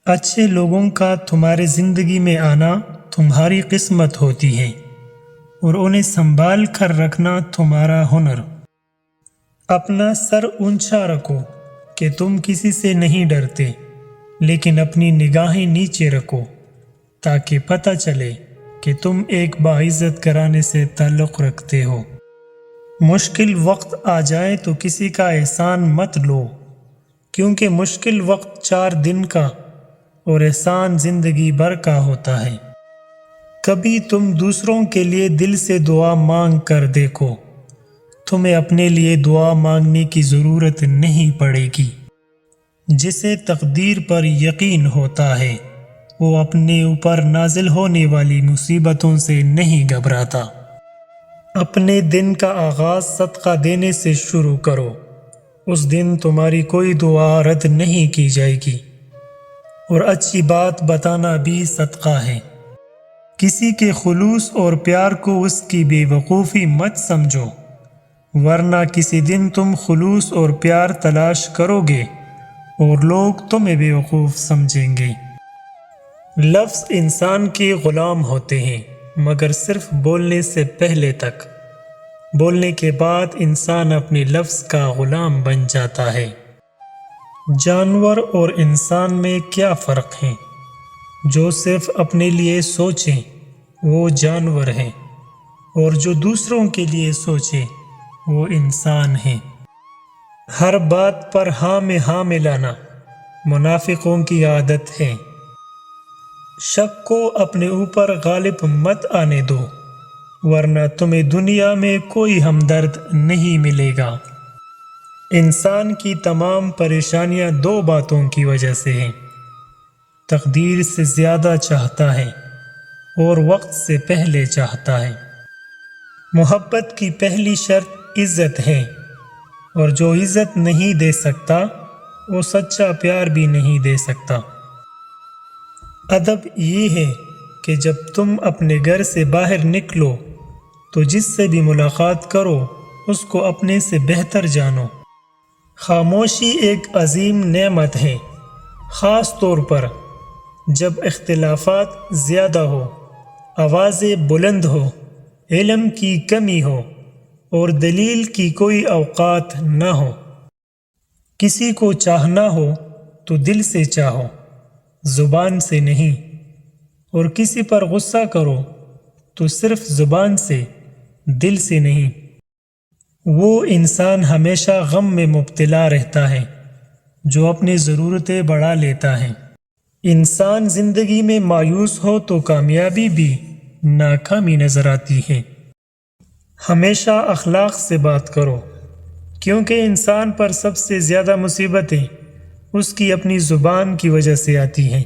اچھے لوگوں کا تمہارے زندگی میں آنا تمہاری قسمت ہوتی ہے اور انہیں سنبھال کر رکھنا تمہارا ہنر۔ اپنا سر اونچا رکھو کہ تم کسی سے نہیں ڈرتے، لیکن اپنی نگاہیں نیچے رکھو تاکہ پتہ چلے کہ تم ایک باعزت گھرانے سے تعلق رکھتے ہو۔ مشکل وقت آ جائے تو کسی کا احسان مت لو، کیونکہ مشکل وقت 4 دن کا اور احسان زندگی بھر کا ہوتا ہے۔ کبھی تم دوسروں کے لیے دل سے دعا مانگ کر دیکھو، تمہیں اپنے لیے دعا مانگنے کی ضرورت نہیں پڑے گی۔ جسے تقدیر پر یقین ہوتا ہے وہ اپنے اوپر نازل ہونے والی مصیبتوں سے نہیں گھبراتا۔ اپنے دن کا آغاز صدقہ دینے سے شروع کرو، اس دن تمہاری کوئی دعا رد نہیں کی جائے گی، اور اچھی بات بتانا بھی صدقہ ہے۔ کسی کے خلوص اور پیار کو اس کی بے وقوفی مت سمجھو، ورنہ کسی دن تم خلوص اور پیار تلاش کرو گے اور لوگ تمہیں بے وقوف سمجھیں گے۔ لفظ انسان کے غلام ہوتے ہیں مگر صرف بولنے سے پہلے تک، بولنے کے بعد انسان اپنے لفظ کا غلام بن جاتا ہے۔ جانور اور انسان میں کیا فرق ہے؟ جو صرف اپنے لیے سوچیں وہ جانور ہیں، اور جو دوسروں کے لیے سوچیں وہ انسان ہیں۔ ہر بات پر ہاں میں ہاں ملانا منافقوں کی عادت ہے۔ شک کو اپنے اوپر غالب مت آنے دو، ورنہ تمہیں دنیا میں کوئی ہمدرد نہیں ملے گا۔ انسان کی تمام پریشانیاں 2 باتوں کی وجہ سے ہیں: تقدیر سے زیادہ چاہتا ہے اور وقت سے پہلے چاہتا ہے۔ محبت کی پہلی شرط عزت ہے، اور جو عزت نہیں دے سکتا وہ سچا پیار بھی نہیں دے سکتا۔ ادب یہ ہے کہ جب تم اپنے گھر سے باہر نکلو تو جس سے بھی ملاقات کرو اس کو اپنے سے بہتر جانو۔ خاموشی ایک عظیم نعمت ہے، خاص طور پر جب اختلافات زیادہ ہو، آوازیں بلند ہو، علم کی کمی ہو اور دلیل کی کوئی اوقات نہ ہو۔ کسی کو چاہنا ہو تو دل سے چاہو، زبان سے نہیں، اور کسی پر غصہ کرو تو صرف زبان سے، دل سے نہیں۔ وہ انسان ہمیشہ غم میں مبتلا رہتا ہے جو اپنی ضرورتیں بڑھا لیتا ہے۔ انسان زندگی میں مایوس ہو تو کامیابی بھی ناکامی نظر آتی ہے۔ ہمیشہ اخلاق سے بات کرو، کیونکہ انسان پر سب سے زیادہ مصیبتیں اس کی اپنی زبان کی وجہ سے آتی ہیں۔